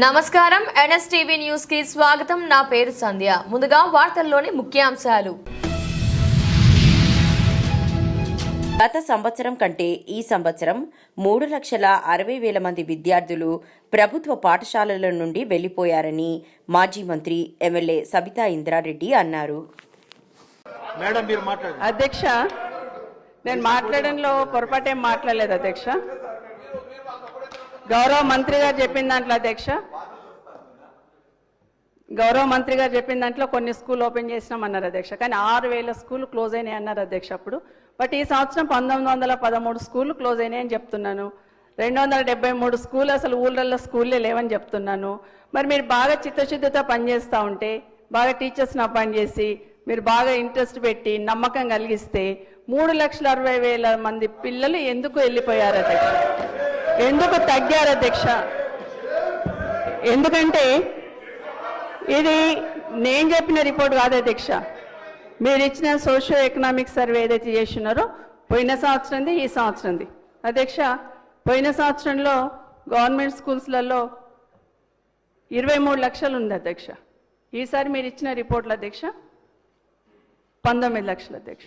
నమస్కారం NSTV news కి స్వాగతం. నా పేరు సంధ్య. ముందుగా వార్తల్లోని ముఖ్యాంశాలు. గత సంవత్సరం కంటే ఈ సంవత్సరం 3,60,000 మంది విద్యార్థులు ప్రభుత్వ పాఠశాలల నుండి వెళ్లిపోయారని మాజీ మంత్రి ఎమ్మెల్యే సబితా ఇంద్రారెడ్డి అన్నారు. అధ్యక్ష, నేను మాట్లాడడంలో పొరపాటేం మాట్లాడలేదు అధ్యక్ష. గౌరవ మంత్రి గారు చెప్పిన దాంట్లో అధ్యక్ష, గౌరవ మంత్రి గారు చెప్పిన దాంట్లో కొన్ని స్కూల్ ఓపెన్ చేసినామన్నారు అధ్యక్ష. కానీ 6,000 స్కూల్ క్లోజ్ అయినాయి అన్నారు అధ్యక్ష అప్పుడు. బట్ ఈ సంవత్సరం 1913 స్కూళ్ళు క్లోజ్ అయినాయని చెప్తున్నాను. 273 స్కూల్ అసలు ఊళ్ళల్లో స్కూల్లే లేవని చెప్తున్నాను. మరి మీరు బాగా చిత్తశుద్ధితో పనిచేస్తూ ఉంటే, బాగా టీచర్స్ని అపాయింట్ చేసి, మీరు బాగా ఇంట్రెస్ట్ పెట్టి నమ్మకం కలిగిస్తే 3,60,000 మంది పిల్లలు ఎందుకు వెళ్ళిపోయారు అధ్యక్ష? ఎందుకు తగ్గారు అధ్యక్ష? ఎందుకంటే ఇది నేను చెప్పిన రిపోర్ట్ కాదు అధ్యక్ష. మీరు ఇచ్చిన సోషియో ఎకనామిక్ సర్వే ఏదైతే చేస్తున్నారో పోయిన సంవత్సరంది ఈ సంవత్సరంది అధ్యక్ష. పోయిన సంవత్సరంలో గవర్నమెంట్ స్కూల్స్లలో 23 లక్షలు ఉంది అధ్యక్ష. ఈసారి మీరు ఇచ్చిన రిపోర్ట్లు అధ్యక్ష 19 లక్షలు అధ్యక్ష.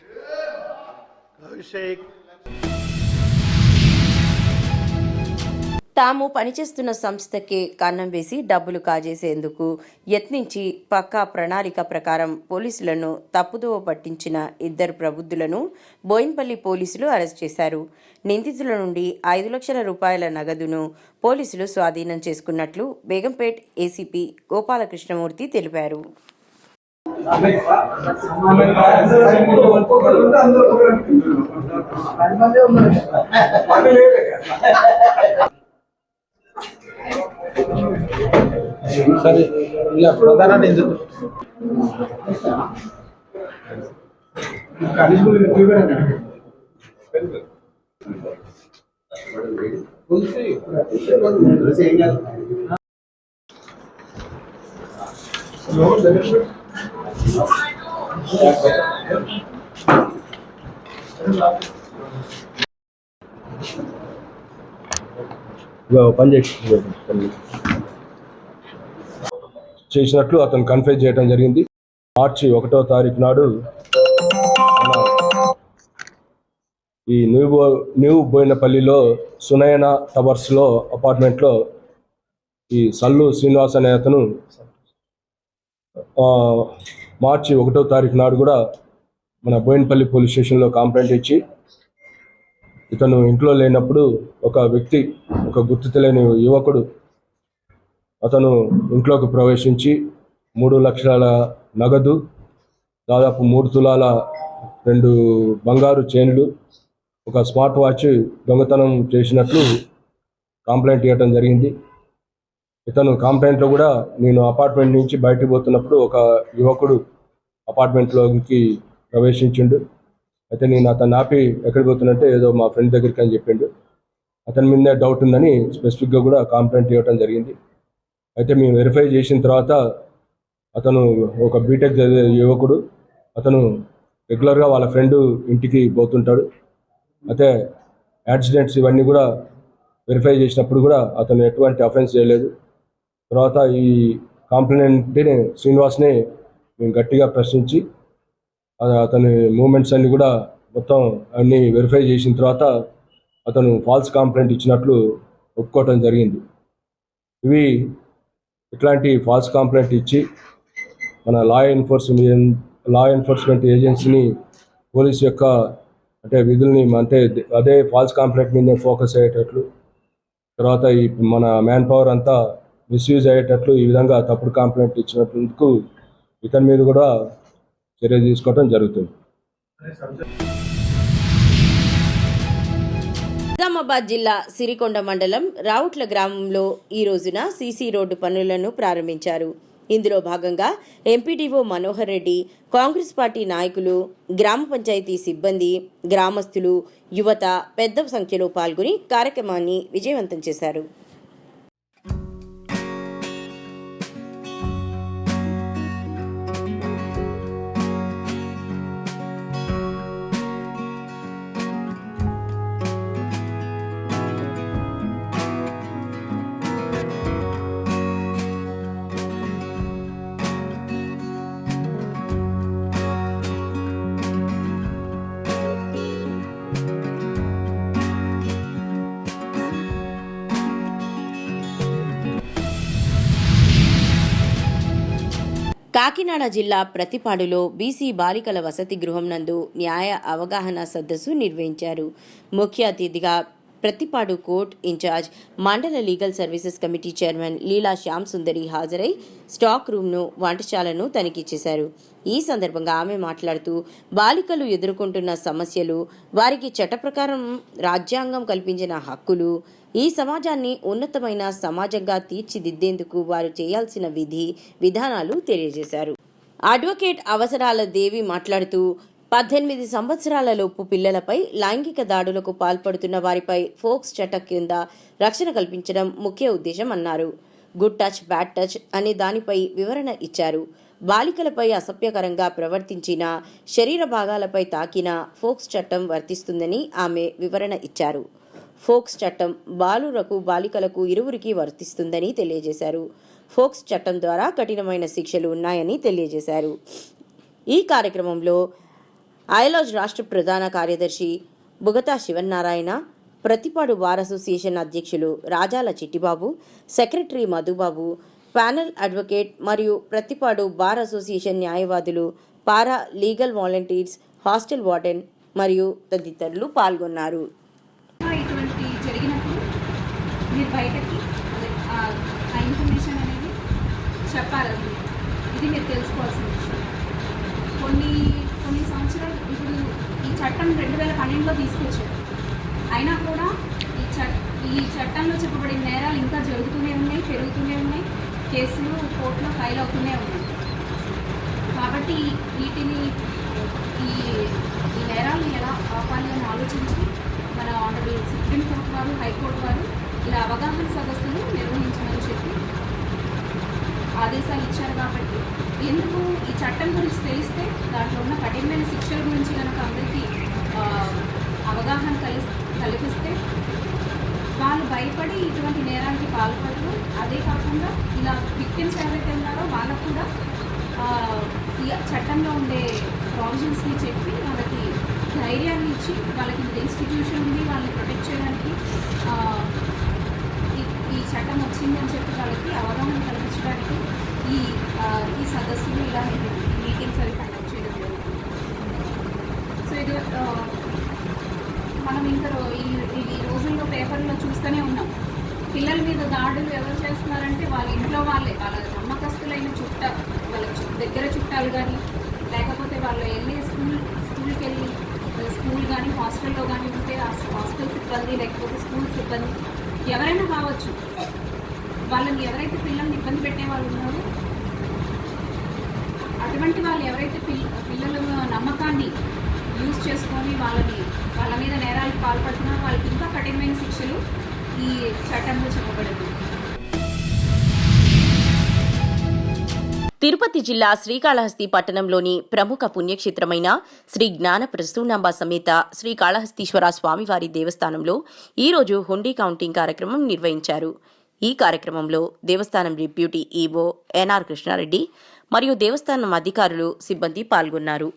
తాము పనిచేస్తున్న సంస్థకే కన్నం వేసి డబ్బులు కాజేసేందుకు యత్నించి పక్కా ప్రణాళిక ప్రకారం పోలీసులను తప్పుదోవ పట్టించిన 2 ప్రబుద్ధులను బోయిన్పల్లి పోలీసులు అరెస్ట్ చేశారు. నిందితుల నుండి 5 లక్షల రూపాయల నగదును పోలీసులు స్వాధీనం చేసుకున్నట్లు బేగంపేట్ ఏసీపీ గోపాలకృష్ణమూర్తి తెలిపారు. సరే, ఇలా ప్రధాన నిందితుడు చేసినట్లు అతను కన్ఫెస్ చేయడం జరిగింది. మార్చి 1వ తారీఖు నాడు ఈ న్యూ బోయినపల్లిలో సునయన టవర్స్లో అపార్ట్మెంట్లో ఈ సల్లు శ్రీనివాస్ అనే అతను మార్చి 1వ తారీఖు నాడు కూడా మన బోయినపల్లి పోలీస్ స్టేషన్లో కంప్లైంట్ ఇచ్చి, ఇతను ఇంట్లో లేనప్పుడు ఒక వ్యక్తి, ఒక గుర్తు తెలియని యువకుడు అతను ఇంట్లోకి ప్రవేశించి 3 లక్షల నగదు, దాదాపు 3 తులాల 2 బంగారు చైన్లు, ఒక స్మార్ట్ వాచ్ దొంగతనం చేసినట్లు కంప్లైంట్ ఇవ్వడం జరిగింది. ఇతను కంప్లైంట్లో కూడా, నేను అపార్ట్మెంట్ నుంచి బయటకు పోతున్నప్పుడు ఒక యువకుడు అపార్ట్మెంట్లోకి ప్రవేశించిండు, అయితే నేను అతను ఆపి ఎక్కడికి పోతున్నట్టే ఏదో మా ఫ్రెండ్ దగ్గరికి అని చెప్పిండు. అతని మీదే డౌట్ ఉందని స్పెసిఫిక్గా కూడా కంప్లైంట్ ఇవ్వడం జరిగింది. అయితే మేము వెరిఫై చేసిన తర్వాత అతను ఒక బీటెక్ చదివే యువకుడు, అతను రెగ్యులర్గా వాళ్ళ ఫ్రెండ్ ఇంటికి పోతుంటాడు. అయితే యాక్సిడెంట్స్ ఇవన్నీ కూడా వెరిఫై చేసినప్పుడు కూడా అతను ఎటువంటి అఫెన్స్ చేయలేదు. తర్వాత ఈ కంప్లైంట్ని శ్రీనివాస్ని మేము గట్టిగా ప్రశ్నించి అతని మూమెంట్స్ అన్నీ కూడా మొత్తం అన్నీ వెరిఫై చేసిన తర్వాత అతను ఫాల్స్ కంప్లైంట్ ఇచ్చినట్లు ఒప్పుకోవటం జరిగింది. ఇట్లాంటి ఫాల్స్ కంప్లైంట్ ఇచ్చి మన లా ఎన్ఫోర్స్మెంట్ ఏజెన్సీని, పోలీస్ యొక్క విధుల్ని అదే ఫాల్స్ కంప్లైంట్ మీద ఫోకస్ అయ్యేటట్లు, తర్వాత ఈ మన మ్యాన్ పవర్ అంతా మిస్యూజ్ అయ్యేటట్లు ఈ విధంగా తప్పుడు కంప్లైంట్ ఇచ్చినందుకు ఇతని మీద కూడా చర్య తీసుకోవడం జరుగుతుంది. నిజామాబాద్ జిల్లా సిరికొండ మండలం రావుట్ల గ్రామంలో ఈ రోజున సీసీ రోడ్డు పనులను ప్రారంభించారు. ఇందులో భాగంగా ఎంపీడీఓ మనోహర్ రెడ్డి, కాంగ్రెస్ పార్టీ నాయకులు, గ్రామ పంచాయతీ సిబ్బంది, గ్రామస్తులు, యువత పెద్ద సంఖ్యలో పాల్గొని కార్యక్రమాన్ని విజయవంతం చేశారు. కాకినాడ జిల్లా ప్రతిపాడులో బీసీ బాలికల వసతి గృహం నందు న్యాయ అవగాహన సదస్సు నిర్వహించారు. ముఖ్య అతిథిగా ప్రతిపాడు కోర్ట్ ఇన్ఛార్జ్ మండల లీగల్ సర్వీసెస్ కమిటీ చైర్మన్ లీలా శ్యామ్ సుందరి హాజరై స్టాక్ రూమ్ను, వంటశాలను తనిఖీ చేశారు. ఈ సందర్భంగా ఆమె మాట్లాడుతూ బాలికలు ఎదుర్కొంటున్న సమస్యలు, వారికి చట్ట ప్రకారం రాజ్యాంగం కల్పించిన హక్కులు, ఈ సమాజాన్ని ఉన్నతమైన సమాజంగా తీర్చిదిద్దేందుకు వారు చేయాల్సిన విధానాలు తెలియజేశారు. అడ్వకేట్ అవసరాల దేవి మాట్లాడుతూ 18 సంవత్సరాల లోపు పిల్లలపై లైంగిక దాడులకు పాల్పడుతున్న వారిపై ఫోక్స్ చట్టం కింద రక్షణ కల్పించడం ముఖ్య ఉద్దేశం అన్నారు. గుడ్ టచ్, బ్యాడ్ టచ్ అనే దానిపై వివరణ ఇచ్చారు. బాలికలపై అసభ్యకరంగా ప్రవర్తించిన, శరీర భాగాలపై తాకిన ఫోక్స్ చట్టం వర్తిస్తుందని ఆమె వివరణ ఇచ్చారు. ఫోక్స్ చట్టం బాలికలకు ఇరువురికి వర్తిస్తుందని తెలియజేశారు. ఫోక్స్ చట్టం ద్వారా కఠినమైన శిక్షలు ఉన్నాయని తెలియజేశారు. ఈ కార్యక్రమంలో ఐలాజ్ రాష్ట్ర ప్రధాన కార్యదర్శి బుగతా శివనారాయణ, ప్రతిపాడు బార్ అసోసియేషన్ అధ్యక్షులు Rajala Chittibabu, secretary Madhubabu, panel advocate మరియు ప్రతిపాడు బార్ అసోసియేషన్ న్యాయవాదులు, para legal volunteers, hostel warden మరియు తదితరులు పాల్గొన్నారు. ఇటువంటి జరిగినప్పుడు మీరు బయటకి ఆ ఇన్ఫర్మేషన్ అనేది చెప్పాలి. ఇది మీరు తెలుసుకోవాల్సిన విషయం. కొన్ని సంవత్సరాలు ఇప్పుడు ఈ చట్టం 2012లో తీసుకొచ్చారు. అయినా కూడా ఈ చట్టంలో చెప్పబడిన నేరాలు ఇంకా జరుగుతూనే ఉన్నాయి, పెరుగుతూనే ఉన్నాయి, కేసులు కోర్టులో ఫైల్ అవుతూనే ఉన్నాయి. కాబట్టి వీటిని ఈ నేరాలను ఎలా ఆపాలి అని ఆలోచించి మన ఆనరబుల్ సుప్రీంకోర్టు వారు, హైకోర్టు వారు ఇలా అవగాహన సదస్సులు నిర్వహించమని చెప్పి ఆదేశాలు ఇచ్చారు. కాబట్టి ఎందుకు ఈ చట్టం గురించి తెలిస్తే దాంట్లో ఉన్న కఠినమైన శిక్షల గురించి కనుక అందరికీ అవగాహన కల్పిస్తే వాళ్ళు భయపడి ఇటువంటి నేరానికి పాల్పడరు. అదే కాకుండా ఇలా విక్టిమ్స్ ఎవరైతే ఉన్నారో వాళ్ళకు కూడా ఈ చట్టంలో ఉండే ప్రావిజన్స్ని చెప్పి వాళ్ళకి ధైర్యాన్ని ఇచ్చి, వాళ్ళకి ఇన్స్టిట్యూషన్ ఉంది వాళ్ళని ప్రొటెక్ట్ చేయడానికి ఈ చట్టం వచ్చింది అని చెప్పి వాళ్ళకి అవగాహన కల్పించడానికి ఈ సదస్సులు ఇలా మీటింగ్స్ అవి కండక్ట్ చేయడం జరుగుతుంది. సో ఇది మనం ఇంకా ఈ రోజుల్లో పేపర్లో చూస్తూనే ఉన్నాం. పిల్లల మీద దాడులు ఎవరు చేస్తున్నారంటే వాళ్ళ ఇంట్లో వాళ్ళే, వాళ్ళ నమ్మకస్తులైన వాళ్ళ దగ్గర చుట్టాలు కానీ, లేకపోతే వాళ్ళు వెళ్ళే స్కూల్కి వెళ్ళి స్కూల్ కానీ హాస్టల్లో కానీ ఉంటే ఆ హాస్టల్ సిబ్బంది లేకపోతే స్కూల్ సిబ్బంది ఎవరైనా కావచ్చు, వాళ్ళని ఎవరైతే పిల్లల్ని ఇబ్బంది పెట్టే వాళ్ళు ఉన్నారో అటువంటి వాళ్ళు ఎవరైతే పిల్లల నమ్మకాన్ని యూజ్ చేసుకొని వాళ్ళ మీద నేరాలకు పాల్పడుతున్నారో వాళ్ళకి ఇంకా కఠినమైన శిక్షలు ఈ చట్టంలో చెప్పబడింది. తిరుపతి జిల్లా శ్రీకాళహస్తి పట్టణంలోని ప్రముఖ పుణ్యక్షేత్రమైన శ్రీ జ్ఞాన ప్రసూనాంబ సమేత శ్రీకాళహస్తీశ్వర స్వామివారి దేవస్థానంలో ఈరోజు హుండీ కౌంటింగ్ కార్యక్రమం నిర్వహించారు. ఈ కార్యక్రమంలో దేవస్థానం డిప్యూటీ ఈవో ఎన్ఆర్ కృష్ణారెడ్డి మరియు దేవస్థానం అధికారులు, సిబ్బంది పాల్గొన్నారు.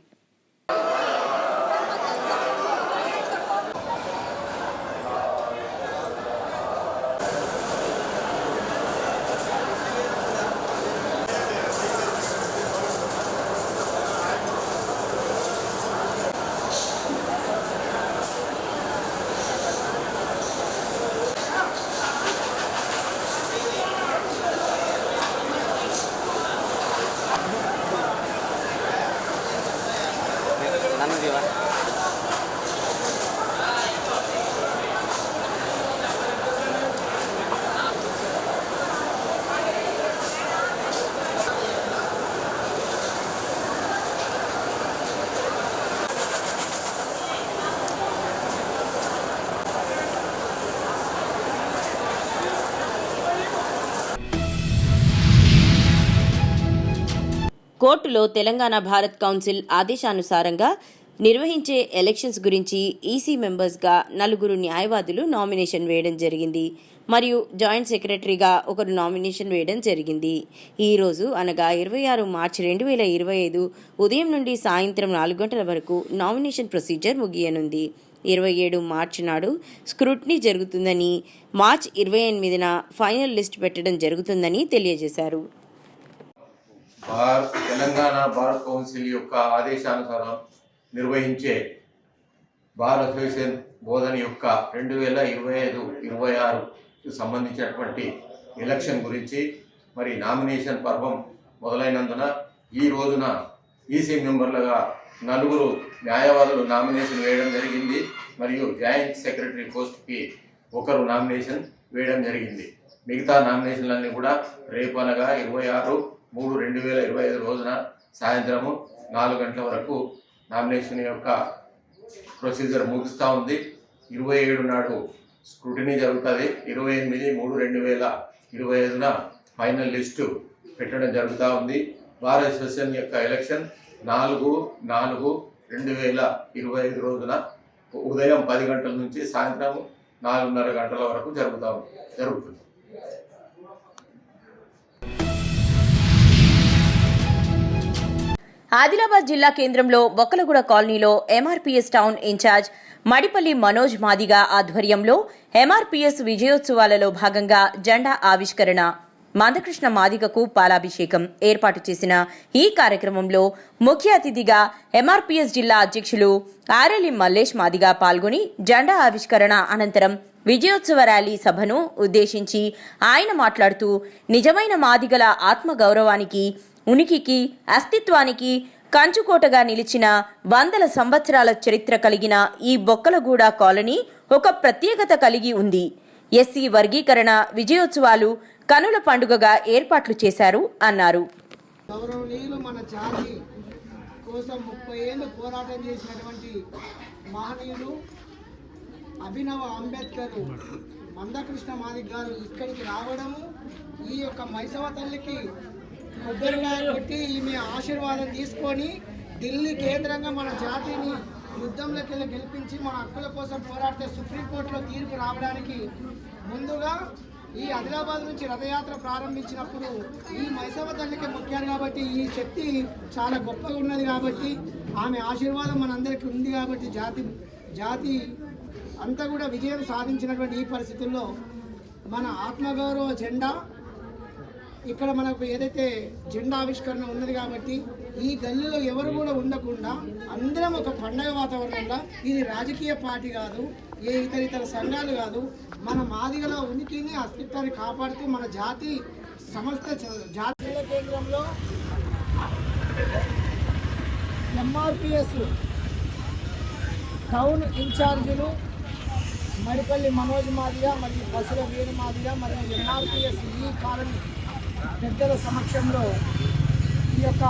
కోర్టులో తెలంగాణ భారత్ కౌన్సిల్ ఆదేశానుసారంగా నిర్వహించే ఎలక్షన్స్ గురించి ఈసీ మెంబర్స్గా 4 న్యాయవాదులు నామినేషన్ వేయడం జరిగింది మరియు జాయింట్ సెక్రటరీగా ఒకరు నామినేషన్ వేయడం జరిగింది. ఈరోజు అనగా 26 మార్చి 2025 ఉదయం నుండి సాయంత్రం 4 గంటల వరకు నామినేషన్ ప్రొసీజర్ ముగియనుంది. 27 మార్చి నాడు స్క్రూటినీ జరుగుతుందని, మార్చి 28న ఫైనల్ లిస్ట్ పెట్టడం జరుగుతుందని తెలియజేశారు. తెలంగాణ బార్ కౌన్సిల్ యొక్క ఆదేశానుసారం నిర్వహించే బార్ అసోసియేషన్ బోధన యొక్క 2025-26కు సంబంధించినటువంటి ఎలక్షన్ గురించి మరి నామినేషన్ పర్వం మొదలైనందున ఈ రోజున ఈసీ మెంబర్లుగా 4 న్యాయవాదులు నామినేషన్ వేయడం జరిగింది. మరియు జాయింట్ సెక్రటరీ పోస్ట్కి 1 నామినేషన్ వేయడం జరిగింది. మిగతా నామినేషన్లన్నీ కూడా రేపు అనగా 26/3/2025 రోజున సాయంత్రము 4 గంటల వరకు నామినేషన్ యొక్క ప్రొసీజర్ ముగుస్తూ ఉంది. 27 నాడు స్క్రూటినీ జరుగుతుంది. 28/3/2025న ఫైనల్ లిస్టు పెట్టడం జరుగుతూ ఉంది. బార్ అసోసియేషన్ యొక్క ఎలక్షన్ 4/4/2025 రోజున ఉదయం 10 గంటల నుంచి సాయంత్రం 4:30 గంటల వరకు జరుగుతుంది. ఆదిలాబాద్ జిల్లా కేంద్రంలో బొక్కలగూడ కాలనీలో ఎంఆర్పీఎస్ టౌన్ ఇన్ఛార్జ్ మడిపల్లి మనోజ్ మాదిగా ఆధ్వర్యంలో ఎంఆర్పీఎస్ విజయోత్సవాలలో భాగంగా జెండా ఆవిష్కరణ, మందకృష్ణ మాదిగకు పాలాభిషేకం ఏర్పాటు చేసిన ఈ కార్యక్రమంలో ముఖ్య అతిథిగా ఎంఆర్పీఎస్ జిల్లా అధ్యక్షులు ఆరెలి మల్లేష్ మాదిగా పాల్గొని జెండా ఆవిష్కరణ అనంతరం విజయోత్సవ ర్యాలీ సభను ఉద్దేశించి ఆయన మాట్లాడుతూ నిజమైన మాదిగల ఆత్మగౌరవానికి, ఉనికికి, అస్తిత్వానికి కంచుకోటగా నిలిచిన 100 సంవత్సరాల చరిత్ర కలిగిన ఈ బొక్కలగూడ కాలనీ ఒక ప్రత్యేకత కలిగి ఉంది. ఎస్సీ వర్గీకరణ విజయోత్సవాలు కనుల పండుగగా ఏర్పాట్లు చేశారు అన్నారు. గౌరవనీయులు మన జాతి కోసం 30 ఏళ్ళు పోరాటం చేసినటువంటి మహనీయులు అభినవ అంబేద్కర్ మందకృష్ణ మాదిగ గారు ఇక్కడికి రావడము, ఈ యొక్క మైసవ తల్లికి కొబ్బరికాయ కొట్టి ఈమె ఆశీర్వాదం తీసుకొని ఢిల్లీ కేంద్రంగా మన జాతిని యుద్ధంలోకి వెళ్ళి గెలిపించి మన హక్కుల కోసం పోరాడితే సుప్రీంకోర్టులో తీర్పు రావడానికి ముందుగా ఈ ఆదిలాబాద్ నుంచి రథయాత్ర ప్రారంభించినప్పుడు ఈ మైసవ తల్లికి మొక్కారు కాబట్టి ఈ శక్తి చాలా గొప్పగా ఉన్నది కాబట్టి ఆమె ఆశీర్వాదం మనందరికీ ఉంది కాబట్టి జాతి అంతా కూడా విజయం సాధించినటువంటి ఈ పరిస్థితుల్లో మన ఆత్మగౌరవ జెండా ఇక్కడ మనకు ఏదైతే జెండా ఆవిష్కరణ ఉన్నది కాబట్టి ఈ గల్లీలో ఎవరు కూడా ఉండకుండా అందరం ఒక పండగ వాతావరణంలో, ఇది రాజకీయ పార్టీ కాదు, ఏ ఇతర సంఘాలు కాదు, మన మాదిగల ఉనికిని అస్తిత్వాన్ని కాపాడుతూ మన జాతి సమస్త జాతీయ కేంద్రంలో ఎంఆర్పిఎస్ టౌన్ ఇన్ఛార్జీలు మడిపల్లి మనోజ్ మాదిగా మరియు బసుల వీర మాదిగా మరియు ఎంఆర్పిఎస్ ఈ కాలనీ పెద్దల సమక్షంలో ఈ యొక్క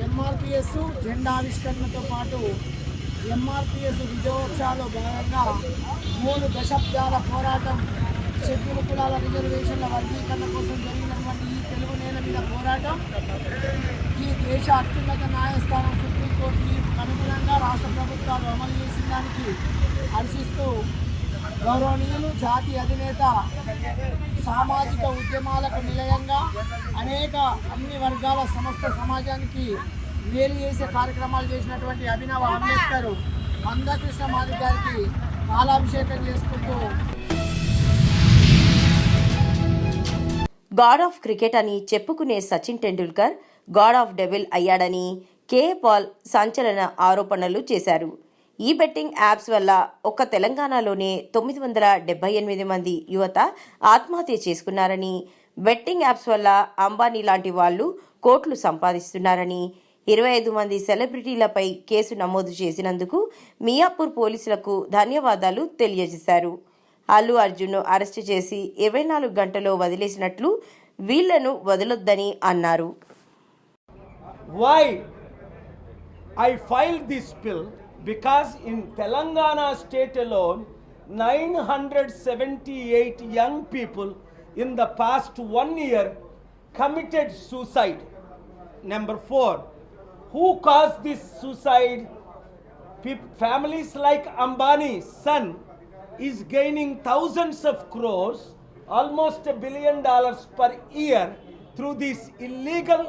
ఎంఆర్పిఎస్ జెండా ఆవిష్కరణతో పాటు ఎంఆర్పిఎస్ విజయోత్సవాల్లో భాగంగా 3 దశాబ్దాల పోరాటం, షెడ్యూల్ కులాల రిజర్వేషన్ల వర్గీకరణ కోసం జరిగినటువంటి ఈ తెలుగు నేల మీద పోరాటం, ఈ దేశ అత్యున్నత న్యాయస్థానం సుప్రీంకోర్టుకి అనుగుణంగా రాష్ట్ర ప్రభుత్వాలు అమలు చేసిన దానికి హర్షిస్తూ గౌరవనీయులు జాతి అధినేత సామాజిక ఉద్యమాలకు నిలయంగా అన్ని వర్గాల సమస్త సమాజానికి మేలు చేసే కార్యక్రమాలు చేసినటువంటి అభినవ అంబేద్కర్ మందకృష్ణ మాదిగ గారికి పాలాభిషేకం చేసుకుంటూ గాడ్ ఆఫ్ క్రికెట్ అని చెప్పుకునే Sachin Tendulkar god of devil అయ్యాడని కేఏ పాల్ సంచలన ఆరోపణలు చేశారు. ఈ బెట్టింగ్ యాప్స్ వల్ల ఒక్క తెలంగాణలోనే 978 మంది యువత ఆత్మహత్య చేసుకున్నారని, బెట్టింగ్ యాప్స్ వల్ల అంబానీ లాంటి వాళ్ళు కోట్లు సంపాదిస్తున్నారని, 25 మంది సెలబ్రిటీలపై కేసు నమోదు చేసినందుకు మియాపూర్ పోలీసులకు ధన్యవాదాలు తెలియజేశారు. అల్లు అర్జున్ను అరెస్టు చేసి 24 గంటల్లో వదిలేసినట్లు వీళ్లను వదలొద్దని అన్నారు. Why I filed this bill? Because in Telangana state alone, 978 young people in the past 1 year committed suicide. Number 4, who caused this suicide? Families like Ambani's son is gaining thousands of crores, almost $1 billion per year through these illegal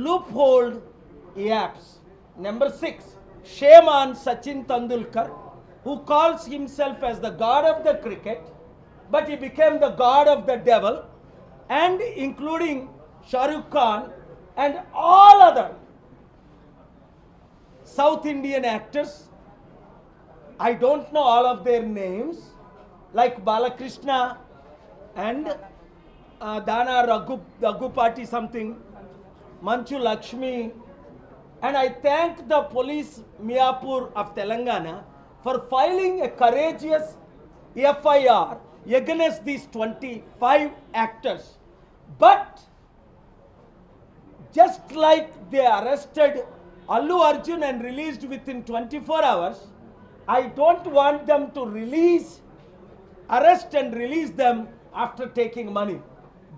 loophole apps. Number 6, shame on Sachin Tendulkar, who calls himself as the god of the cricket, but he became the god of the devil, and including Shah Rukh Khan, and all other South Indian actors. I don't know all of their names, like Balakrishna and Dana Raghupati something, Manchu Lakshmi. And I thank the police Miapur of Telangana for filing a courageous FIR against these 25 actors. But just like they arrested Allu Arjun and released within 24 hours, I don't want them to arrest and release them after taking money.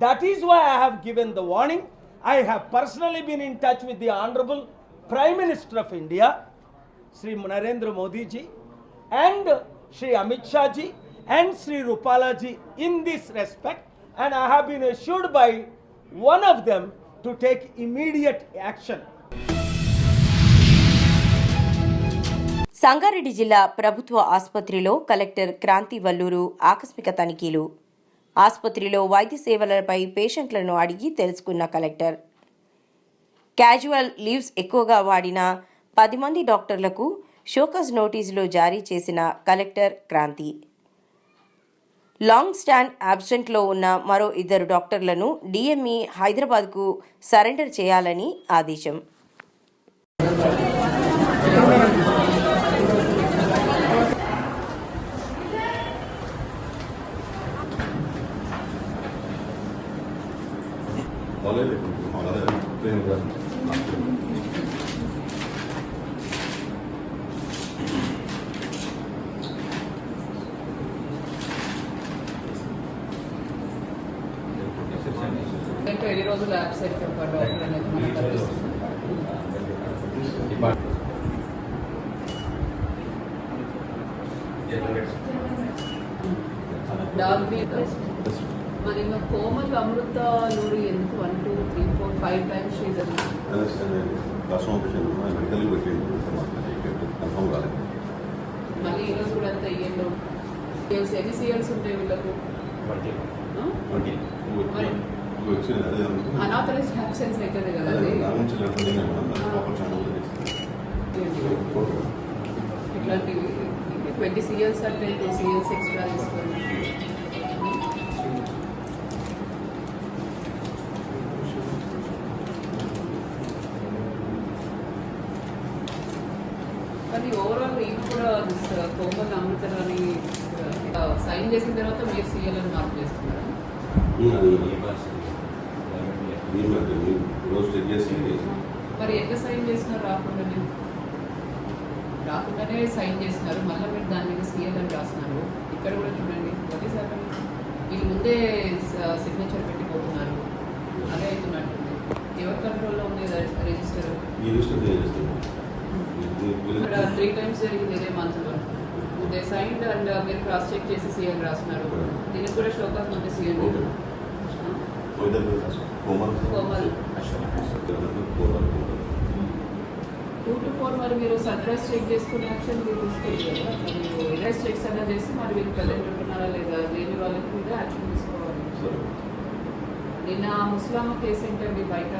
That is why I have given the warning. I have personally been in touch with the Honorable Prime Minister of India, Sri Narendra Modi ji, and Sri Amit Shah ji, and Sri Rupala ji in this respect, and I have been assured by one of them to take immediate action. Sangareddy జిల్లా ప్రభుత్వ ఆసుపత్రిలో collector Kranti Valluru ఆకస్మిక తనిఖీలు. ఆసుపత్రిలో వైద్య సేవలపై పేషెంట్లను అడిగి తెలుసుకున్న కలెక్టర్. క్యాజువల్ లీవ్స్ ఎక్కువగా వాడిన 10 మంది డాక్టర్లకు షోకాజ్ నోటీసులు జారీ చేసిన కలెక్టర్ క్రాంతి. లాంగ్ స్టాండ్ అబ్సెంట్లో ఉన్న మరో 2 డాక్టర్లను డిఎంఈ హైదరాబాద్కు సరెండర్ చేయాలని ఆదేశం. ఎన్ని రోజులు అబ్సెంట్ ఒక డాక్టర్ అనేది మనకు తెలుస్తుంది. మరి కోమల్ అమృత నూరి ఎందుకు 1 2 3 4 5 టైమ్స్ మళ్ళీ ఈరోజు కూడా అంత ఇయ్యంలో ఎన్ని సీఎల్స్ ఉంటాయి వీళ్ళకు? అనాథరైజ్డ్ అబ్సెన్స్ అవుతుంది కదా అది. ఇట్లాంటివి 20 CLs అంటే 2 CLs ఎక్స్ట్రా తీసుకోండి. కానీ ఓవరాల్ ఈయన కూడా కోమల్ అమృతరాని సైన్ చేసిన తర్వాత మీరు CL అని మార్క్ చేస్తున్నారా? మరి ఎట్లా సైన్ చేసినారు? రాకుండానే సైన్ చేసినారు, మళ్ళీ మీరు దాని మీద CL అని రాస్తున్నారు. ఇక్కడ కూడా చూడండి, ప్రతిసారి వీళ్ళు ముందే సిగ్నేచర్ పెట్టిపోతున్నారు. అదే అవుతున్నట్టు. ఎవరి కంట్రోల్లో ఉంది రిజిస్టర్? ఇక్కడ 3 times జరిగింది ఇదే మంత్లో. దే సైన్డ్ అండ్ మీరు క్రాస్ చెక్ చేసి CL రాస్తున్నారు. దీనికి కూడా షోకాస్ నుండి CL కోమల్ 2 to 4 మరి మీరు సర్ప్రైజ్ చెక్ చేసుకునే యాక్షన్ మీరు తీసుకోవాలి కదా. మీరు ఇరైజ్ చెక్స్ అన్నా చేసి మరి వీళ్ళు ప్రజెంట్ ఉంటున్నారా లేదా లేని వాళ్ళకి మీద యాక్షన్ తీసుకోవాలి. నిన్న ముస్లాం కేసు ఏంటండి బయట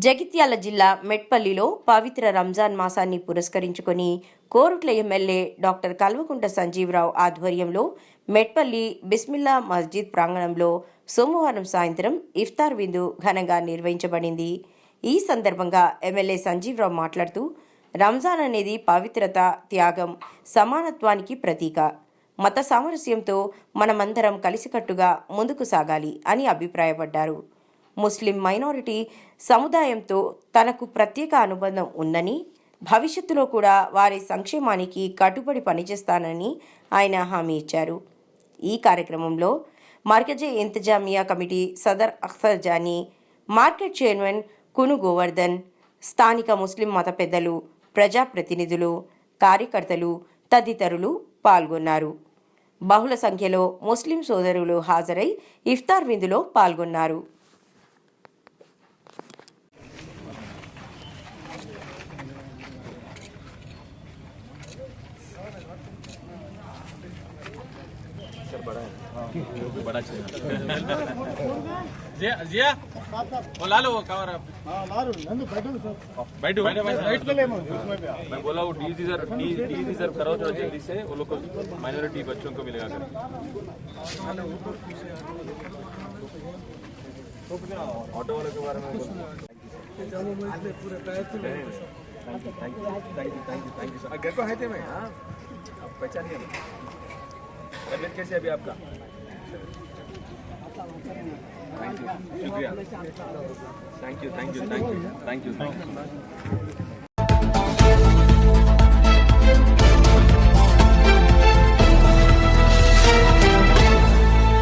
జగిత్యాల జిల్లా మెట్పల్లిలో పవిత్ర రంజాన్ మాసాన్ని పురస్కరించుకొని కోరుట్ల ఎమ్మెల్యే డాక్టర్ కల్వకుంట్ల సంజీవరావు ఆధ్వర్యంలో మెట్పల్లి బిస్మిల్లా మస్జిద్ ప్రాంగణంలో సోమవారం సాయంత్రం ఇఫ్తార్ విందు ఘనంగా నిర్వహించబడింది. ఈ సందర్భంగా ఎమ్మెల్యే సంజీవరావు మాట్లాడుతూ రంజాన్ అనేది పవిత్రత, త్యాగం, సమానత్వానికి ప్రతీక. మత సామరస్యంతో మనమందరం కలిసికట్టుగా ముందుకు సాగాలి అని అభిప్రాయపడ్డారు. ముస్లిం మైనారిటీ సముదాయంతో తనకు ప్రత్యేక అనుబంధం ఉందని, భవిష్యత్తులో కూడా వారి సంక్షేమానికి కట్టుబడి పనిచేస్తానని ఆయన హామీ ఇచ్చారు. ఈ కార్యక్రమంలో మర్కజే ఇంతజామియా కమిటీ సదర్ అఖ్తర్ జానీ, మార్కెట్ చైర్మన్ కును గోవర్ధన్, స్థానిక ముస్లిం మత పెద్దలు, ప్రజాప్రతినిధులు, కార్యకర్తలు తదితరులు పాల్గొన్నారు. బహుళ సంఖ్యలో ముస్లిం సోదరులు హాజరై ఇఫ్తార్ విందులో పాల్గొన్నారు. बड़ा चाहिए जिया जिया वो ला लो वो कवर बैठो मैं बोला वो डी रिजर्व कराओ थोड़ा जल्दी से, वो लोग को माइनॉरिटी बच्चों को मिलेगा कर ऑटो वाले के बारे में थैंक यू घर को है थे मैं हाँ पहचानिए तबियत कैसे अभी आपका? थैंक यू शुक्रिया थैंक यू